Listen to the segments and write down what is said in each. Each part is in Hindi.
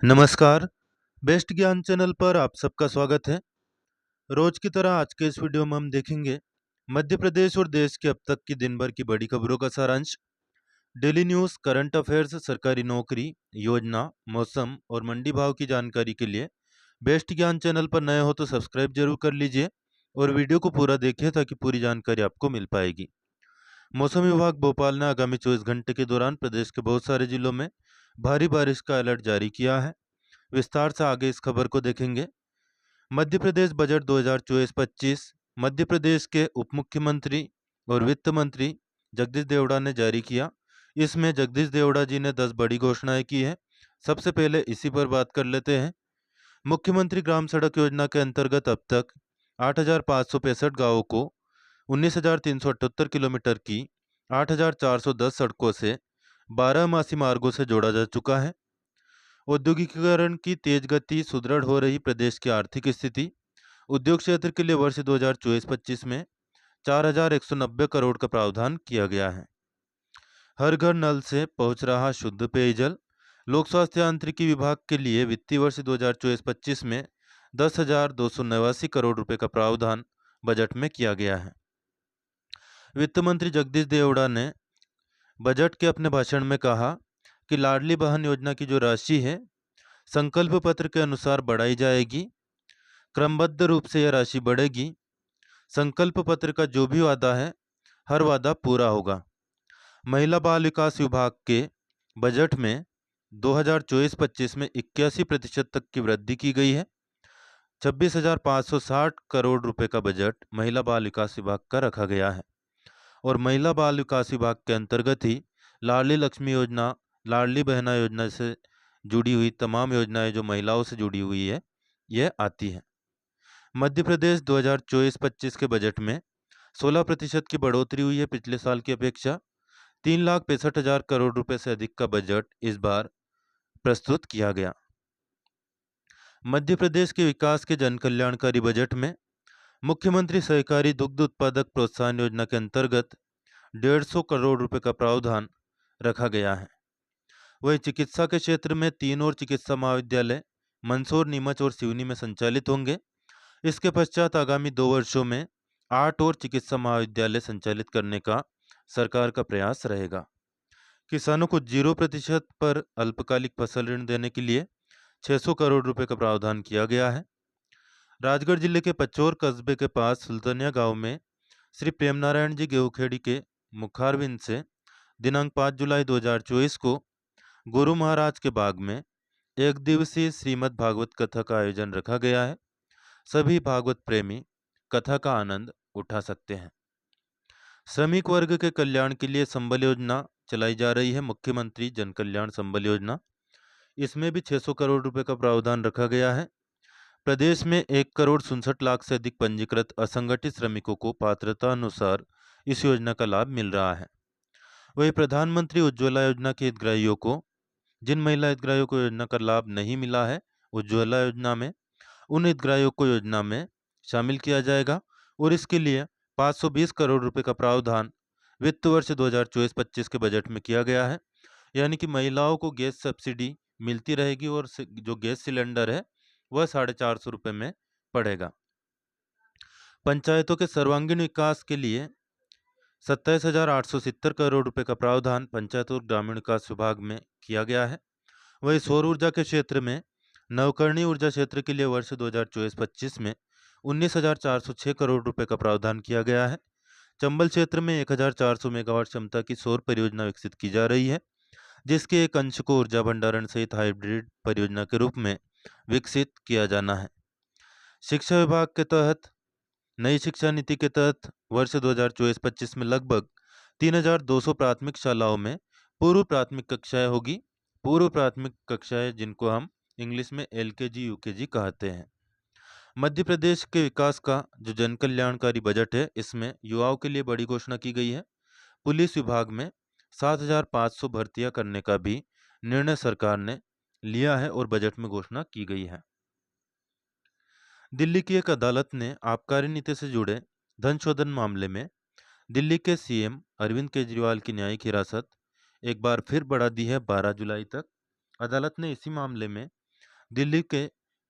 नमस्कार। बेस्ट ज्ञान चैनल पर आप सबका स्वागत है। रोज की तरह आज के इस वीडियो में हम देखेंगे मध्य प्रदेश और देश के अब तक की दिन भर की बड़ी खबरों का सारांश। डेली न्यूज, करंट अफेयर्स, सरकारी नौकरी, योजना, मौसम और मंडी भाव की जानकारी के लिए बेस्ट ज्ञान चैनल पर नए हो तो सब्सक्राइब जरूर कर लीजिए और वीडियो को पूरा देखिए ताकि पूरी जानकारी आपको मिल पाएगी। मौसम विभाग भोपाल ने आगामी 24 घंटे के दौरान प्रदेश के बहुत सारे जिलों में भारी बारिश का अलर्ट जारी किया है। विस्तार से आगे इस खबर को देखेंगे। मध्य प्रदेश बजट 2024-25 मध्य प्रदेश के उप मुख्यमंत्री और वित्त मंत्री जगदीश देवड़ा ने जारी किया। इसमें जगदीश देवड़ा जी ने 10 बड़ी घोषणाएं की है। सबसे पहले इसी पर बात कर लेते हैं। मुख्यमंत्री ग्राम सड़क योजना के अंतर्गत अब तक 8,565 गांवों को 19,378 किलोमीटर की 8,410 सड़कों से 12 मासी मार्गों से जोड़ा जा चुका है। औद्योगिकीकरण की तेज गति, सुदृढ़ हो रही प्रदेश की आर्थिक स्थिति। उद्योग क्षेत्र के लिए वर्ष 2024-25 में 4,190 करोड़ का प्रावधान किया गया है। हर घर नल से पहुंच रहा शुद्ध पेयजल। लोक स्वास्थ्य यांत्रिकी विभाग के लिए वित्तीय वर्ष 2024-25 में 10,289 करोड़ रुपए का प्रावधान बजट में किया गया है। वित्त मंत्री जगदीश देवड़ा ने बजट के अपने भाषण में कहा कि लाडली बहन योजना की जो राशि है संकल्प पत्र के अनुसार बढ़ाई जाएगी। क्रमबद्ध रूप से यह राशि बढ़ेगी। संकल्प पत्र का जो भी वादा है हर वादा पूरा होगा। महिला बाल विकास विभाग के बजट में 2024-25 में 81% तक की वृद्धि की गई है। 26,560 करोड़ रुपए का बजट महिला बाल विकास विभाग का रखा गया है और महिला बाल विकास विभाग के अंतर्गत ही लाडली लक्ष्मी योजना, लाडली बहना योजना से जुड़ी हुई तमाम योजनाएं जो महिलाओं से जुड़ी हुई है यह आती है। मध्य प्रदेश 2024-25 के बजट में 16% की बढ़ोतरी हुई है पिछले साल की अपेक्षा। 3,65,000 करोड़ रुपए से अधिक का बजट इस बार प्रस्तुत किया गया। मध्य प्रदेश के विकास के जन कल्याणकारी बजट में मुख्यमंत्री सहकारी दुग्ध उत्पादक प्रोत्साहन योजना के अंतर्गत 150 करोड़ रुपए का प्रावधान रखा गया है। वही चिकित्सा के क्षेत्र में 3 और चिकित्सा महाविद्यालय मंदसौर, नीमच और सिवनी में संचालित होंगे। इसके पश्चात आगामी 2 वर्षों में 8 और चिकित्सा महाविद्यालय संचालित करने का सरकार का प्रयास रहेगा। किसानों को 0% पर अल्पकालिक फसल ऋण देने के लिए 600 करोड़ रुपए का प्रावधान किया गया है। राजगढ़ जिले के पचौर कस्बे के पास सुल्तानिया गांव में श्री प्रेमनारायण जी गेहूखेड़ी के मुखारविंद से दिनांक 5 जुलाई 2024 को गुरु महाराज के बाग में एक दिवसीय श्रीमद् भागवत कथा का आयोजन रखा गया है। सभी भागवत प्रेमी कथा का आनंद उठा सकते हैं। श्रमिक वर्ग के कल्याण के लिए संबल योजना चलाई जा रही है, मुख्यमंत्री जन कल्याण संबल योजना। इसमें भी 600 करोड़ रुपए का प्रावधान रखा गया है। प्रदेश में 1,67,00,000 से अधिक पंजीकृत असंगठित श्रमिकों को पात्रता अनुसार इस योजना का लाभ मिल रहा है। वही प्रधानमंत्री उज्ज्वला योजना के हितग्राहियों को, जिन महिला हितग्राहियों को योजना का लाभ नहीं मिला है उज्ज्वला योजना में, उन हितग्राहियों को योजना में शामिल किया जाएगा और इसके लिए 520 करोड़ रुपए का प्रावधान वित्त वर्ष 2024-25 के बजट में किया गया है। यानी कि महिलाओं को गैस सब्सिडी मिलती रहेगी और जो गैस सिलेंडर है वह 450 रुपये में पड़ेगा। पंचायतों के सर्वांगीण विकास के लिए 27,870 करोड़ रुपए का प्रावधान पंचायत और ग्रामीण विकास विभाग में किया गया है। वही सौर ऊर्जा के क्षेत्र में नवकरणीय ऊर्जा क्षेत्र के लिए वर्ष 2024-25 में 19,406 करोड़ रुपए का प्रावधान किया गया है। चंबल क्षेत्र में 1,400 मेगावाट क्षमता की सौर परियोजना विकसित की जा रही है, जिसके एक अंश को ऊर्जा भंडारण सहित हाइब्रिड परियोजना के रूप में विकसित किया जाना है। शिक्षा विभाग के तहत नई शिक्षा नीति के तहत वर्ष 2024-25 में लगभग 3,200 प्राथमिक शालाओं में पूर्व प्राथमिक कक्षाएं होगी। पूर्व प्राथमिक कक्षाएं जिनको हम इंग्लिश में LKG UKG कहते हैं। मध्य प्रदेश के विकास का जो जन कल्याणकारी बजट है इसमें युवाओं के लिए बड़ी घोषणा की गई है। पुलिस विभाग में 7,500 भर्तियां करने का भी निर्णय सरकार ने लिया है और बजट में घोषणा की गई है। दिल्ली की एक अदालत ने आबकारी नीति से जुड़े धन शोधन मामले में दिल्ली के CM अरविंद केजरीवाल की न्यायिक हिरासत एक बार फिर बढ़ा दी है 12 जुलाई तक। अदालत ने इसी मामले में दिल्ली के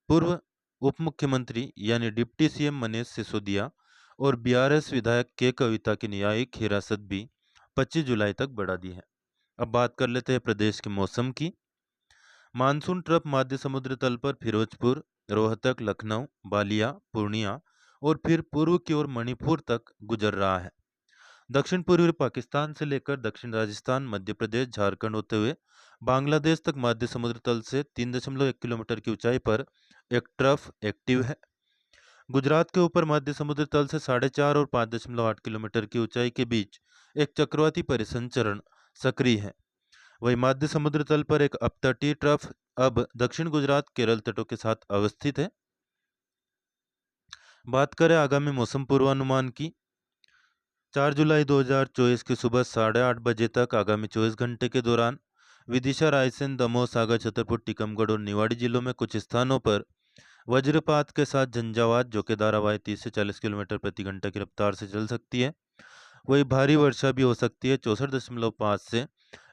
पूर्व उप मुख्यमंत्री यानी डिप्टी सीएम मनीष सिसोदिया और बीआरएस विधायक के कविता की न्यायिक हिरासत भी 25 जुलाई तक बढ़ा दी है। अब बात कर लेते हैं प्रदेश के मौसम की। मानसून ट्रफ मध्य समुद्र तल पर फिरोजपुर, रोहतक, लखनऊ, बालिया, पूर्णिया और फिर पूर्व की ओर मणिपुर तक गुजर रहा है। दक्षिण पूर्वी पाकिस्तान से लेकर दक्षिण राजस्थान, मध्य प्रदेश, झारखंड होते हुए बांग्लादेश तक मध्य समुद्र तल से 3.1 किलोमीटर की ऊंचाई पर एक ट्रफ एक्टिव है। गुजरात के ऊपर मध्य समुद्र तल से 4.5 और 5.8 किलोमीटर की ऊंचाई के बीच एक चक्रवाती परिसंचरण सक्रिय है। वही मध्य समुद्र तल पर एक अपतटीय ट्रफ अब दक्षिण गुजरात केरल तटों के साथ अवस्थित है। बात करें आगामी मौसम पूर्वानुमान की। 4 जुलाई 2024 की सुबह 8:30 बजे तक आगामी 24 घंटे के दौरान विदिशा, रायसेन, दमोह, सागर, छतरपुर, टीकमगढ़ और निवाड़ी जिलों में कुछ स्थानों पर वज्रपात के साथ झंझावात जो कि धारावाही 30 से 40 किलोमीटर प्रति घंटा की रफ्तार से चल सकती है। वही भारी वर्षा भी हो सकती है। 64.5 से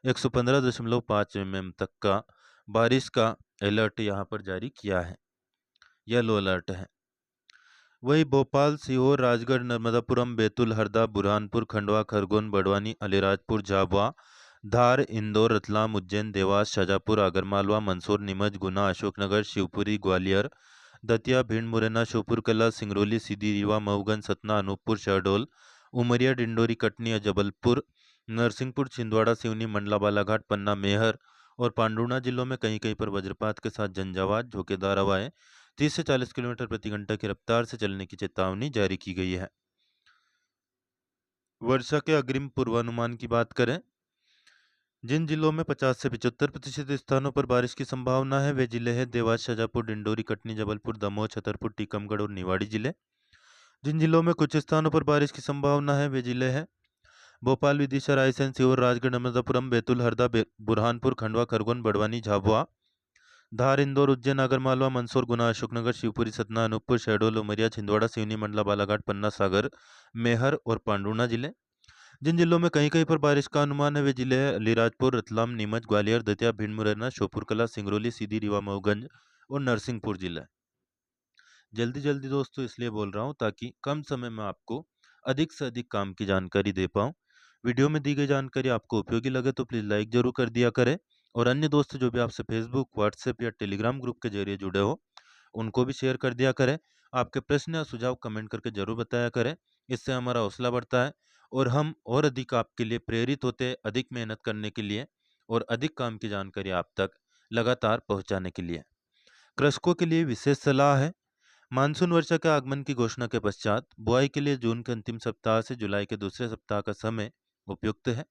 115.5 mm तक का बारिश का अलर्ट यहाँ पर जारी किया है, येलो अलर्ट है। वही भोपाल, सीहोर, राजगढ़, नर्मदापुरम, बैतूल, हरदा, बुरहानपुर, खंडवा, खरगोन, बड़वानी, अलीराजपुर, झाबुआ, धार, इंदौर, रतलाम, उज्जैन, देवास, शाजापुर, आगरमालवा, मंदसौर, नीमच, गुना, अशोकनगर, शिवपुरी, ग्वालियर, दतिया, भिंड, मुरैना, श्योपुरकला, सिंगरौली, सीधी, रीवा, मऊगंज, सतना, अनूपपुर, शहडोल, उमरिया, डिंडोरी, कटनी, जबलपुर, नरसिंहपुर, छिंदवाड़ा, सिवनी, मंडला, बालाघाट, पन्ना, मेहर और पांडुर्णा जिलों में कहीं कहीं पर वज्रपात के साथ झंझावात झोंकेदार हवाएं 30 से 40 किलोमीटर प्रति घंटा की रफ्तार से चलने की चेतावनी जारी की गई है। वर्षा के अग्रिम पूर्वानुमान की बात करें, जिन जिलों में 50 से 75% स्थानों पर बारिश की संभावना है वे जिले हैं देवास, शाजापुर, डिंडोरी, कटनी, जबलपुर, दमोह, छतरपुर, टीकमगढ़ और निवाड़ी जिले। जिन जिलों में कुछ स्थानों पर बारिश की संभावना है वे जिले हैं भोपाल, विदिशा, रायसेन, सीहोर, राजगढ़, नर्मदापुरम, बैतूल, हरदा, बुरहानपुर, खंडवा, खरगोन, बड़वानी, झाबुआ, धार, इंदौर, उज्जैन, आगरमालवा, मंदसौर, गुना, अशोकनगर, शिवपुरी, सतना, अनूपपुर, शहडोल, उमरिया, छिंदवाड़ा, सिवनी, मंडला, बालाघाट, पन्ना, सागर, मेहर और पांडुर्णा जिले। जिन जिलों में कहीं कहीं पर बारिश का अनुमान है वे जिले हैं अलीराजपुर, रतलाम, नीमच, ग्वालियर, दतिया, भिंड, मुरैना, श्योपुरकला, सिंगरौली, सीधी, रीवा, मऊगंज और नरसिंहपुर जिला। जल्दी जल्दी दोस्तों इसलिए बोल रहा हूँ ताकि कम समय में आपको अधिक से अधिक काम की जानकारी दे पाऊँ। वीडियो में दी गई जानकारी आपको उपयोगी लगे तो प्लीज़ लाइक जरूर कर दिया करें और अन्य दोस्त जो भी आपसे फेसबुक, व्हाट्सएप या टेलीग्राम ग्रुप के जरिए जुड़े हो उनको भी शेयर कर दिया करें। आपके प्रश्न या सुझाव कमेंट करके जरूर बताया करें, इससे हमारा हौसला बढ़ता है और हम और अधिक आपके लिए प्रेरित होते हैं, अधिक मेहनत करने के लिए और अधिक काम की जानकारी आप तक लगातार पहुंचाने के लिए। कृषकों के लिए विशेष सलाह है, मानसून वर्षा के आगमन की घोषणा के पश्चात बुआई के लिए जून के अंतिम सप्ताह से जुलाई के दूसरे सप्ताह का समय उपयुक्त है।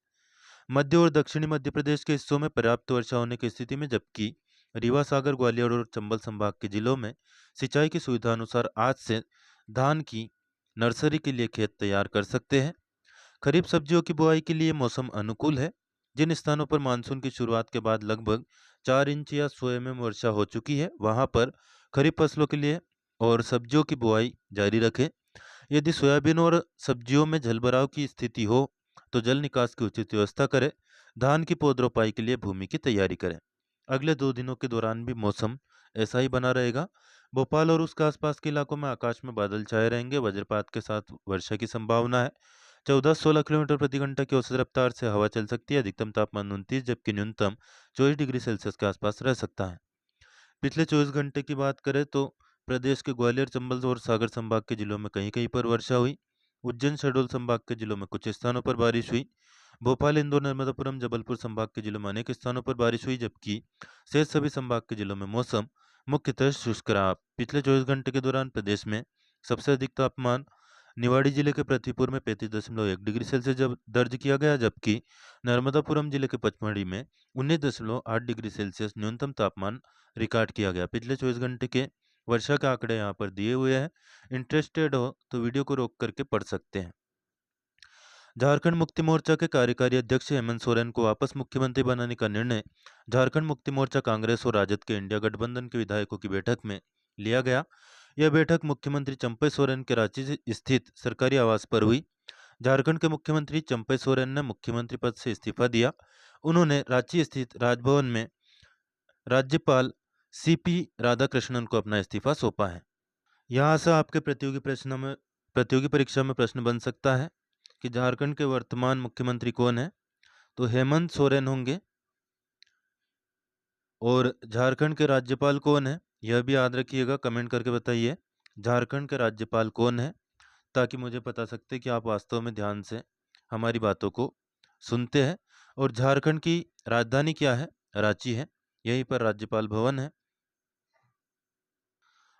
मध्य और दक्षिणी मध्य प्रदेश के हिस्सों में पर्याप्त वर्षा होने की स्थिति में, जबकि रीवा, सागर, ग्वालियर और चंबल संभाग के जिलों में सिंचाई की सुविधा अनुसार आज से धान की नर्सरी के लिए खेत तैयार कर सकते हैं। खरीफ सब्जियों की बुआई के लिए मौसम अनुकूल है। जिन स्थानों पर मानसून की शुरुआत के बाद लगभग 4 इंच या 100 mm वर्षा हो चुकी है वहां पर खरीफ फसलों के लिए और सब्जियों की बुआई जारी रखें। यदि सोयाबीन और सब्जियों में जलभराव की स्थिति हो तो जल निकास की उचित व्यवस्था करें। धान की पौध रोपाई के लिए भूमि की तैयारी करें। अगले 2 दिनों के दौरान भी मौसम ऐसा ही बना रहेगा। भोपाल और उसके आसपास के इलाकों में आकाश में बादल छाए रहेंगे, वज्रपात के साथ वर्षा की संभावना है। 14-16 किलोमीटर प्रति घंटा की औसत रफ्तार से हवा चल सकती है। अधिकतम तापमान 29 जबकि न्यूनतम 24 डिग्री सेल्सियस के आसपास रह सकता है। पिछले 24 घंटे की बात करें तो प्रदेश के ग्वालियर, चंबल और सागर संभाग के जिलों में कहीं कहीं पर वर्षा हुई। उज्जैन, शहडोल संभाग के जिलों में कुछ स्थानों पर बारिश हुई। भोपाल, इंदौर, नर्मदापुरम, जबलपुर संभाग के जिलों में अनेक स्थानों पर बारिश हुई, जबकि शेष सभी संभाग के जिलों में मौसम मुख्यतः शुष्क रहा। पिछले 24 घंटे के दौरान प्रदेश में सबसे अधिक तापमान निवाड़ी जिले के पृथ्वीपुर में 35.1 डिग्री सेल्सियस जब दर्ज किया गया, जबकि नर्मदापुरम जिले के पचमढ़ी में 19.8 डिग्री सेल्सियस न्यूनतम तापमान रिकॉर्ड किया गया। पिछले 24 घंटे के वर्षा के आंकड़े यहाँ पर दिए हुए हैं, इंटरेस्टेड हो तो वीडियो को रोक करके पढ़ सकते हैं। झारखंड मुक्ति मोर्चा के कार्यकारी अध्यक्ष हेमंत सोरेन को वापस मुख्यमंत्री बनाने का निर्णय झारखंड मुक्ति मोर्चा, कांग्रेस और राजद के इंडिया गठबंधन के विधायकों की बैठक में लिया गया। यह बैठक मुख्यमंत्री चंपई सोरेन के रांची स्थित सरकारी आवास पर हुई। झारखंड के मुख्यमंत्री चंपई सोरेन ने मुख्यमंत्री पद से इस्तीफा दिया। उन्होंने रांची स्थित राजभवन में राज्यपाल सीपी राधाकृष्णन को अपना इस्तीफा सौंपा है। यहाँ से आपके प्रतियोगी परीक्षा में प्रश्न बन सकता है कि झारखंड के वर्तमान मुख्यमंत्री कौन है। तो हेमंत सोरेन होंगे। और झारखंड के राज्यपाल कौन है, यह भी याद रखिएगा, कमेंट करके बताइए झारखंड के राज्यपाल कौन है, ताकि मुझे पता सकते कि आप वास्तव में ध्यान से हमारी बातों को सुनते हैं। और झारखंड की राजधानी क्या है, रांची है, यहीं पर राज्यपाल भवन है।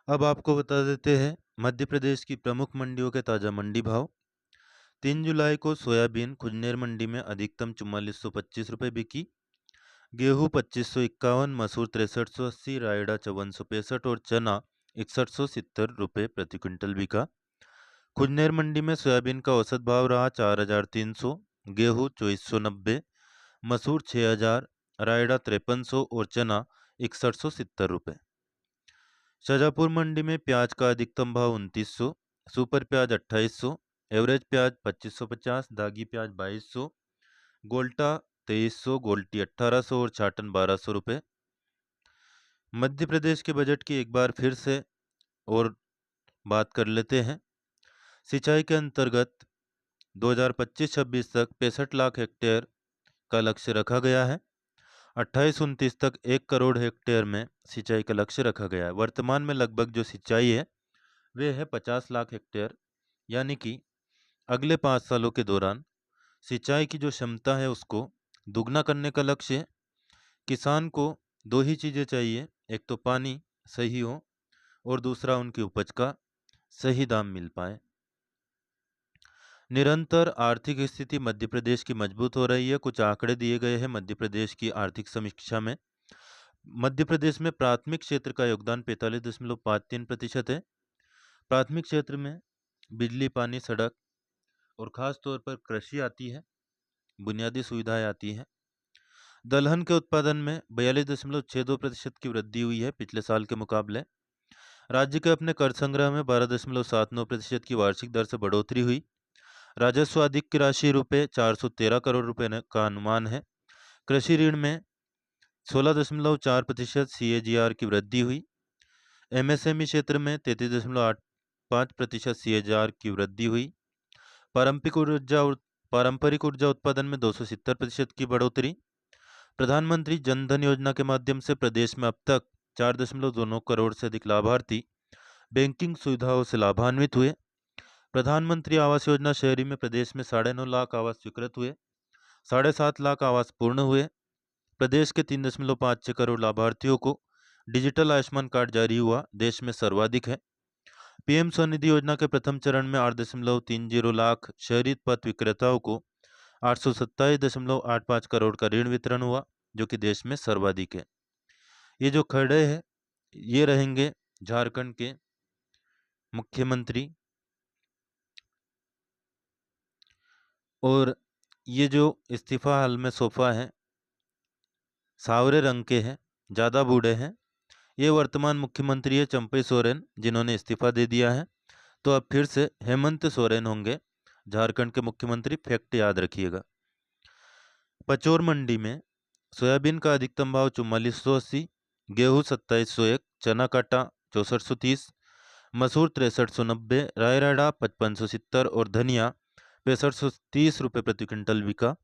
अब आपको बता देते हैं मध्य प्रदेश की प्रमुख मंडियों के ताज़ा मंडी भाव। 3 जुलाई को सोयाबीन खुजनेर मंडी में अधिकतम 4425 रुपये बिकी। गेहूँ 2551, मसूर 6380, रायडा 5465 और चना 6170 रुपये प्रति क्विंटल बिका। खुजनेर मंडी में सोयाबीन का औसत भाव रहा 4300, गेहूँ 2490, मसूर 6000, रायडा 5300 और चना 6170 रुपये। शाजापुर मंडी में प्याज का अधिकतम भाव 2900, सुपर प्याज 2800, एवरेज प्याज 2550, दागी प्याज 2200, गोल्टा 2300, गोल्टी 1800 और छाटन 1200 रुपये। मध्य प्रदेश के बजट की एक बार फिर से और बात कर लेते हैं। सिंचाई के अंतर्गत 2025-26 तक 65 लाख हेक्टेयर का लक्ष्य रखा गया है। 28-29 तक 1 करोड़ हेक्टेयर में सिंचाई का लक्ष्य रखा गया है। वर्तमान में लगभग जो सिंचाई है वे है 50 लाख हेक्टेयर, यानी कि अगले 5 सालों के दौरान सिंचाई की जो क्षमता है उसको दुगना करने का लक्ष्य है। किसान को 2 ही चीज़ें चाहिए, एक तो पानी सही हो और दूसरा उनकी उपज का सही दाम मिल पाए। निरंतर आर्थिक स्थिति मध्य प्रदेश की मजबूत हो रही है। कुछ आंकड़े दिए गए हैं मध्य प्रदेश की आर्थिक समीक्षा में। मध्य प्रदेश में प्राथमिक क्षेत्र का योगदान 45.53% है। प्राथमिक क्षेत्र में बिजली, पानी, सड़क और खास तौर पर कृषि आती है, बुनियादी सुविधाएं आती हैं। दलहन के उत्पादन में 42.62% की वृद्धि हुई है पिछले साल के मुकाबले। राज्य के अपने कर संग्रह में 12.79% की वार्षिक दर से बढ़ोतरी हुई। राजस्व अधिक की राशि रुपये 413 करोड़ रुपए का अनुमान है। कृषि ऋण में 16.4% CAGR की वृद्धि हुई। MSME क्षेत्र में 33.85% CAGR की वृद्धि हुई। पारंपरिक ऊर्जा उत्पादन में 270% की बढ़ोतरी। प्रधानमंत्री जन धन योजना के माध्यम से प्रदेश में अब तक 4.29 करोड़ से अधिक लाभार्थी बैंकिंग सुविधाओं से लाभान्वित हुए। प्रधानमंत्री आवास योजना शहरी में प्रदेश में 9.5 लाख आवास स्वीकृत हुए, 7.5 लाख आवास पूर्ण हुए। प्रदेश के 3.56 करोड़ लाभार्थियों को डिजिटल आयुष्मान कार्ड जारी हुआ, देश में सर्वाधिक है। PM स्वनिधि योजना के प्रथम चरण में 8.30 लाख शहरी उत्पाद विक्रेताओं को 827.85 करोड़ का ऋण वितरण हुआ, जो कि देश में सर्वाधिक है। ये जो खड़े हैं ये रहेंगे झारखंड के मुख्यमंत्री। और ये जो इस्तीफा हाल में सौंपा है सावरे रंग के हैं, ज़्यादा बूढ़े हैं। ये वर्तमान मुख्यमंत्री है चंपई सोरेन, जिन्होंने इस्तीफा दे दिया है। तो अब फिर से हेमंत सोरेन होंगे झारखंड के मुख्यमंत्री, फैक्ट याद रखिएगा। पचौर मंडी में सोयाबीन का अधिकतम भाव 4480, गेहूँ 2701, चना काटा 6430, मसूर 6390, रायराडा 5570 और धनिया 6530 रुपये प्रति क्विंटल बिका।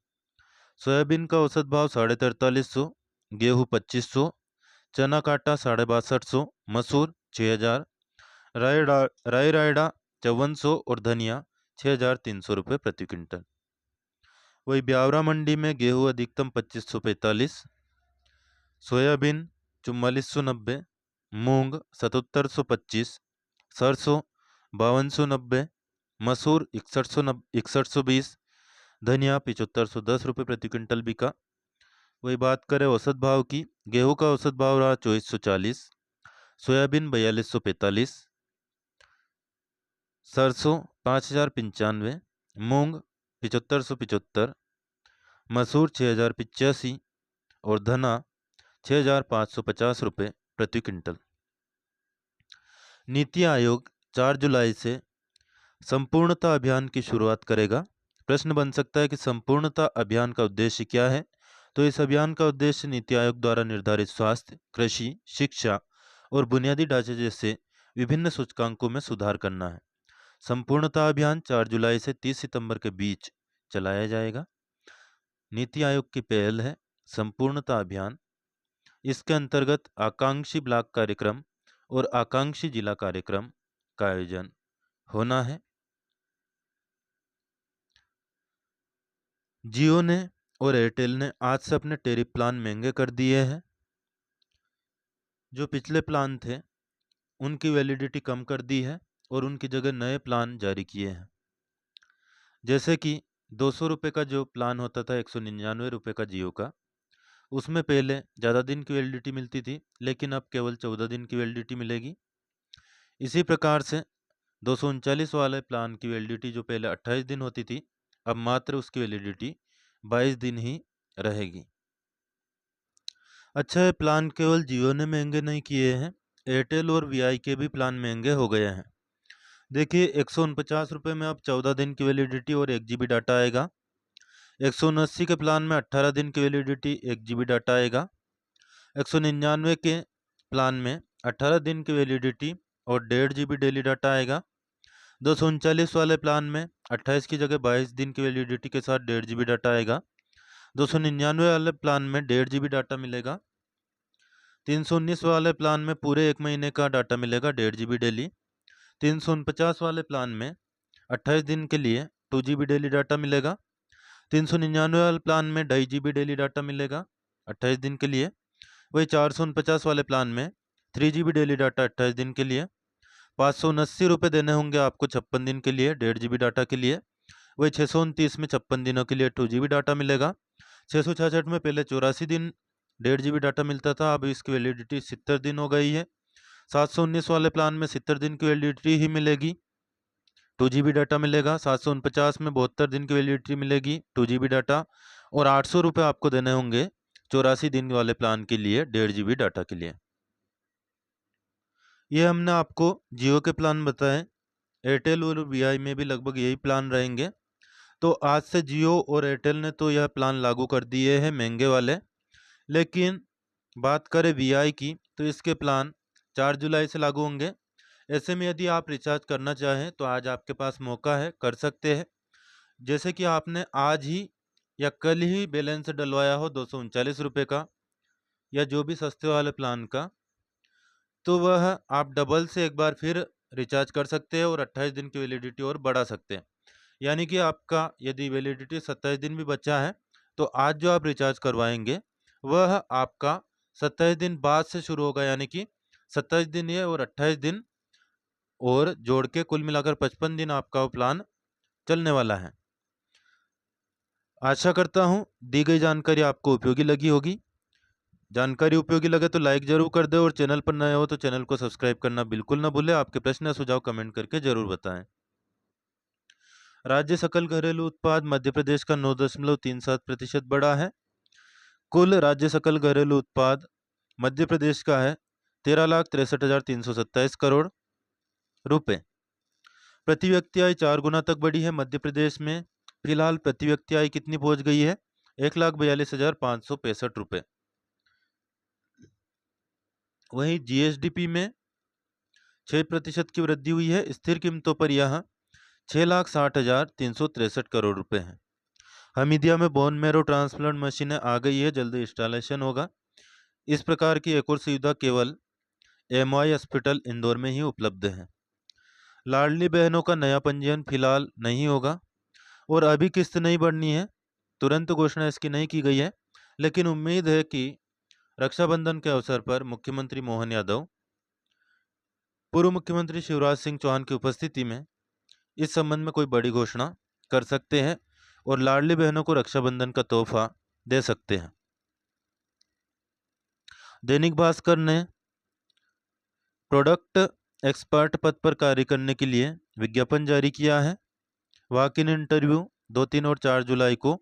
सोयाबीन का औसत भाव 4350, गेहूँ 2500, चना काटा 6250, मसूर 6000, रायराडा 5400 और धनिया 6300 रुपये प्रति क्विंटल। वही ब्यावरा मंडी में गेहूँ अधिकतम 2545, सोयाबीन 4490, मूंग 7725, सरसों 5290, मसूर 6120, धनिया 7510 रुपये प्रति क्विंटल बिका। वही बात करें औसत भाव की, गेहूं का औसत भाव रहा 2440, सोयाबीन 4245, सरसों 5095, मूंग 7575, मसूर 6085 और धना 6550 रुपये प्रति क्विंटल। नीति आयोग 4 जुलाई से संपूर्णता अभियान की शुरुआत करेगा। प्रश्न बन सकता है कि संपूर्णता अभियान का उद्देश्य क्या है। तो इस अभियान का उद्देश्य नीति आयोग द्वारा निर्धारित स्वास्थ्य, कृषि, शिक्षा और बुनियादी ढांचे जैसे विभिन्न सूचकांकों में सुधार करना है। संपूर्णता अभियान 4 जुलाई से 30 सितंबर के बीच चलाया जाएगा। नीति आयोग की पहल है संपूर्णता अभियान। इसके अंतर्गत आकांक्षी ब्लॉक कार्यक्रम और आकांक्षी जिला कार्यक्रम का आयोजन होना है। जियो ने और एयरटेल ने आज से अपने टेरिफ प्लान महंगे कर दिए हैं। जो पिछले प्लान थे उनकी वैलिडिटी कम कर दी है और उनकी जगह नए प्लान जारी किए हैं। जैसे कि 200 रुपये का जो प्लान होता था 199 रुपये का जियो का, उसमें पहले ज़्यादा दिन की वैलिडिटी मिलती थी, लेकिन अब केवल 14 दिन की वैलिडिटी मिलेगी। इसी प्रकार से 239 वाले प्लान की वैलिडिटी जो पहले 28 दिन होती थी, अब मात्र उसकी वैलिडिटी 22 दिन ही रहेगी। अच्छा, ये प्लान केवल जियो ने महंगे नहीं किए हैं, एयरटेल और वीआई के भी प्लान महंगे हो गए हैं। देखिए 149 रुपये में अब 14 दिन की वैलिडिटी और 1 GB डाटा आएगा। 179 के प्लान में 18 दिन की वैलिडिटी 1 GB डाटा आएगा। 199 के प्लान में 18 दिन की वैलिडिटी और 1.5 GB डेली डाटा आएगा। 239 वाले प्लान में 28 की जगह 22 दिन की वैलिडिटी के साथ 1.5 GB डाटा आएगा। 299 वाले प्लान में 1.5 GB डाटा मिलेगा। 319 वाले प्लान में पूरे 1 महीने का डाटा मिलेगा 1.5 GB डेली। 349 वाले प्लान में 28 दिन के लिए 2 GB डेली डाटा मिलेगा। 399 वाले प्लान में 2.5 GB डेली डाटा मिलेगा 28 दिन के लिए। वही 449 वाले प्लान में 3 GB डेली डाटा 28 दिन के लिए। 579 रुपये देने होंगे आपको 56 दिन के लिए 1.5 GB डाटा के लिए। वही 629 में 56 दिनों के लिए 2 GB डाटा मिलेगा। 666 में पहले 84 दिन 1.5 GB डाटा मिलता था, अब इसकी वैलिडिटी 70 दिन हो गई है। 719 वाले प्लान में 70 दिन की वैलिडिटी ही मिलेगी, 2 GB डाटा मिलेगा। 749 में 72 दिन की वैलिडिटी मिलेगी, 2 GB डाटा। और 800 रुपये आपको देने होंगे 84 दिन वाले प्लान के लिए 1.5 GB डाटा के लिए। ये हमने आपको जियो के प्लान बताए। एयरटेल और वीआई में भी लगभग यही प्लान रहेंगे। तो आज से जियो और एयरटेल ने तो यह प्लान लागू कर दिए हैं महंगे वाले, लेकिन बात करें वीआई की तो इसके प्लान 4 जुलाई से लागू होंगे। ऐसे में यदि आप रिचार्ज करना चाहें तो आज आपके पास मौका है, कर सकते हैं। जैसे कि आपने आज ही या कल ही बैलेंस डलवाया हो 239 रुपये का या जो भी सस्ते वाले प्लान का, तो वह आप डबल से एक बार फिर रिचार्ज कर सकते हैं और 28 दिन की वैलिडिटी और बढ़ा सकते हैं। यानी कि आपका यदि वैलिडिटी 27 दिन भी बचा है तो आज जो आप रिचार्ज करवाएंगे वह आपका 27 दिन बाद से शुरू होगा, यानी कि 27 दिन ये और 28 दिन और जोड़ के कुल मिलाकर 55 दिन आपका वो प्लान चलने वाला है। आशा करता हूँ दी गई जानकारी आपको उपयोगी लगी होगी। जानकारी उपयोगी लगे तो लाइक जरूर कर दे और चैनल पर नए हो तो चैनल को सब्सक्राइब करना बिल्कुल ना भूले। आपके प्रश्न या सुझाव कमेंट करके जरूर बताएं। राज्य सकल घरेलू उत्पाद मध्य प्रदेश का 9.37% बढ़ा है। कुल राज्य सकल घरेलू उत्पाद मध्य प्रदेश का है 13,63,327 करोड़ रुपए। प्रति व्यक्ति आय 4 गुना तक बढ़ी है मध्य प्रदेश में। फिलहाल प्रति व्यक्ति आय कितनी पहुंच गई है? 1,42,565 रुपए। वहीं जीएसडीपी में 6% की वृद्धि हुई है। स्थिर कीमतों पर यह 6,60,363 करोड़ रुपए है। हमीदिया में बोन मैरो ट्रांसप्लांट मशीनें आ गई है, जल्द इंस्टॉलेशन होगा। इस प्रकार की एक और सुविधा केवल एमवाई हॉस्पिटल इंदौर में ही उपलब्ध है। लाडली बहनों का नया पंजीयन फिलहाल नहीं होगा और अभी किस्त नहीं बढ़नी है। तुरंत घोषणा इसकी नहीं की गई है, लेकिन उम्मीद है कि रक्षाबंधन के अवसर पर मुख्यमंत्री मोहन यादव, पूर्व मुख्यमंत्री शिवराज सिंह चौहान की उपस्थिति में इस संबंध में कोई बड़ी घोषणा कर सकते हैं और लाडली बहनों को रक्षाबंधन का तोहफा दे सकते हैं। दैनिक भास्कर ने प्रोडक्ट एक्सपर्ट पद पर कार्य करने के लिए विज्ञापन जारी किया है। वॉक इन इंटरव्यू 2, 3 और 4 जुलाई को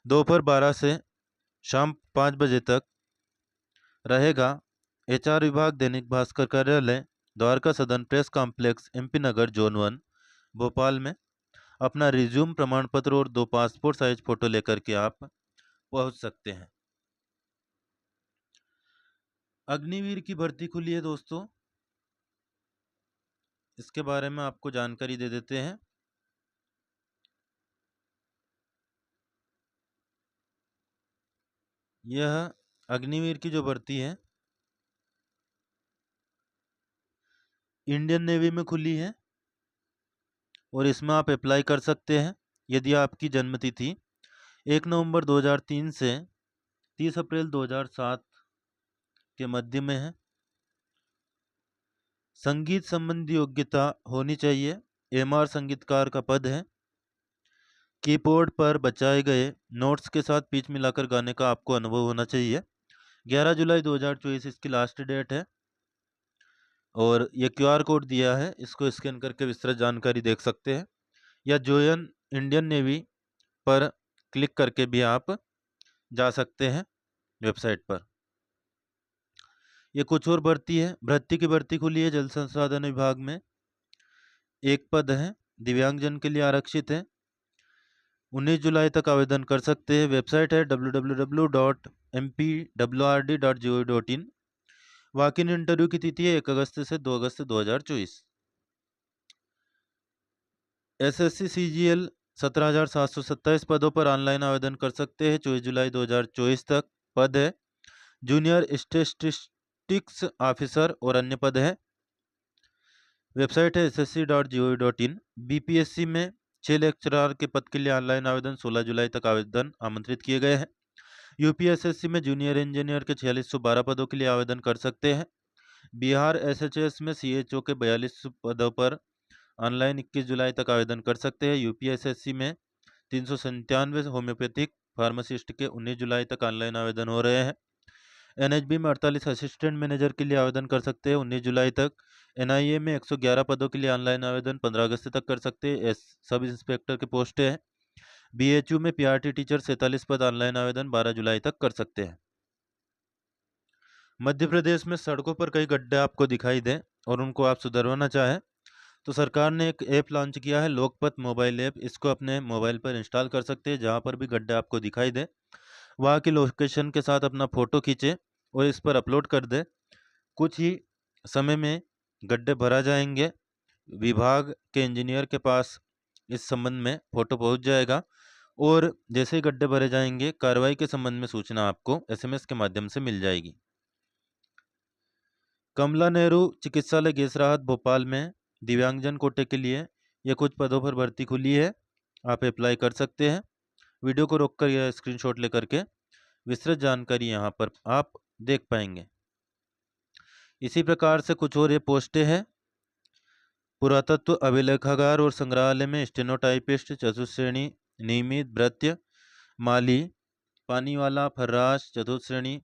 दोपहर 12 से शाम 5 बजे तक रहेगा। एचआर विभाग, दैनिक भास्कर कार्यालय, द्वारका सदन प्रेस कॉम्प्लेक्स, MP नगर, जोन 1, भोपाल में। अपना रिज्यूम, प्रमाण पत्र और 2 पासपोर्ट साइज फोटो लेकर के आप पहुंच सकते हैं। अग्निवीर की भर्ती खुली है दोस्तों, इसके बारे में आपको जानकारी दे देते हैं। यह अग्निवीर की जो भर्ती है इंडियन नेवी में खुली है और इसमें आप अप्लाई कर सकते हैं यदि आपकी जन्म तिथि 1 नवंबर 2003 से 30 अप्रैल 2007 के मध्य में है। संगीत संबंधी योग्यता होनी चाहिए। एमआर संगीतकार का पद है। कीबोर्ड पर बचाए गए नोट्स के साथ पिच मिलाकर गाने का आपको अनुभव होना चाहिए। 11 जुलाई 2024 इसकी लास्ट डेट है और ये क्यूआर कोड दिया है, इसको स्कैन करके विस्तृत जानकारी देख सकते हैं या जॉइन इंडियन नेवी पर क्लिक करके भी आप जा सकते हैं वेबसाइट पर। ये कुछ और भर्ती है। भर्ती की भर्ती खुली है जल संसाधन विभाग में, एक पद है, दिव्यांगजन के लिए आरक्षित है। 19 जुलाई तक आवेदन कर सकते हैं। वेबसाइट है www.mpwrd.gov.in। वॉक इन इंटरव्यू की तिथि है 1 अगस्त से 2 अगस्त 2024। एसएससी सीजीएल 17,727 पदों पर ऑनलाइन आवेदन कर सकते हैं 24 जुलाई 2024 तक। पद है जूनियर स्टैटिस्टिक्स ऑफिसर और अन्य पद है। वेबसाइट है ssc.gov.in। बीपीएससी में 6 लेक्चरर के पद के लिए ऑनलाइन आवेदन 16 जुलाई तक आवेदन आमंत्रित किए गए हैं। यूपीएसएससी में जूनियर इंजीनियर के 4612 पदों के लिए आवेदन कर सकते हैं। बिहार एसएचएस में सीएचओ के 42 पदों पर ऑनलाइन 21 जुलाई तक आवेदन कर सकते हैं। यूपीएसएससी में 397 होम्योपैथिक फार्मासिस्ट के 19 जुलाई तक ऑनलाइन आवेदन हो रहे हैं। एनएचबी में 48 असिस्टेंट मैनेजर के लिए आवेदन कर सकते हैं 19 जुलाई तक। एनआईए में 111 पदों के लिए ऑनलाइन आवेदन 15 अगस्त तक कर सकते हैं। सब इंस्पेक्टर की पोस्ट है। बीएचयू में पीआरटी टीचर 47 पद ऑनलाइन आवेदन 12 जुलाई तक कर सकते हैं। मध्य प्रदेश में सड़कों पर कई गड्ढे आपको दिखाई दें और उनको आप सुधरवाना चाहें तो सरकार ने एक ऐप लॉन्च किया है, लोकपथ मोबाइल ऐप। इसको अपने मोबाइल पर इंस्टॉल कर सकते हैं। जहां पर भी गड्ढे आपको दिखाई दे वहां की लोकेशन के साथ अपना फोटो खींचे और इस पर अपलोड कर दे। कुछ ही समय में गड्ढे भरा जाएंगे। विभाग के इंजीनियर के पास इस संबंध में फोटो पहुंच जाएगा और जैसे ही गड्ढे भरे जाएंगे कार्रवाई के संबंध में सूचना आपको एसएमएस के माध्यम से मिल जाएगी। कमला नेहरू चिकित्सालय गैस राहत भोपाल में दिव्यांगजन कोटे के लिए ये कुछ पदों पर भर्ती खुली है, आप अप्लाई कर सकते हैं। वीडियो को रोककर या स्क्रीनशॉट लेकर के विस्तृत जानकारी यहाँ पर आप देख पाएंगे। इसी प्रकार से कुछ और ये पोस्टें हैं। पुरातत्व अभिलेखागार और संग्रहालय में स्टेनोटाइपिस्ट चतुर्थ श्रेणी नियमित भृत्य माली पानी वाला फर्राश चतुर्थ श्रेणी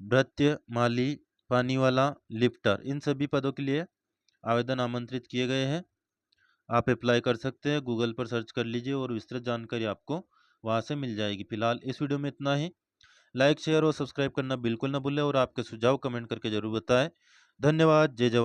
भृत्य माली पानी वाला लिफ्टर, इन सभी पदों के लिए आवेदन आमंत्रित किए गए हैं। आप अप्लाई कर सकते हैं। गूगल पर सर्च कर लीजिए और विस्तृत जानकारी आपको वहां से मिल जाएगी। फिलहाल इस वीडियो में इतना ही। लाइक शेयर और सब्सक्राइब करना बिल्कुल ना भूलें और आपके सुझाव कमेंट करके जरूर बताएं। धन्यवाद। जय जवान।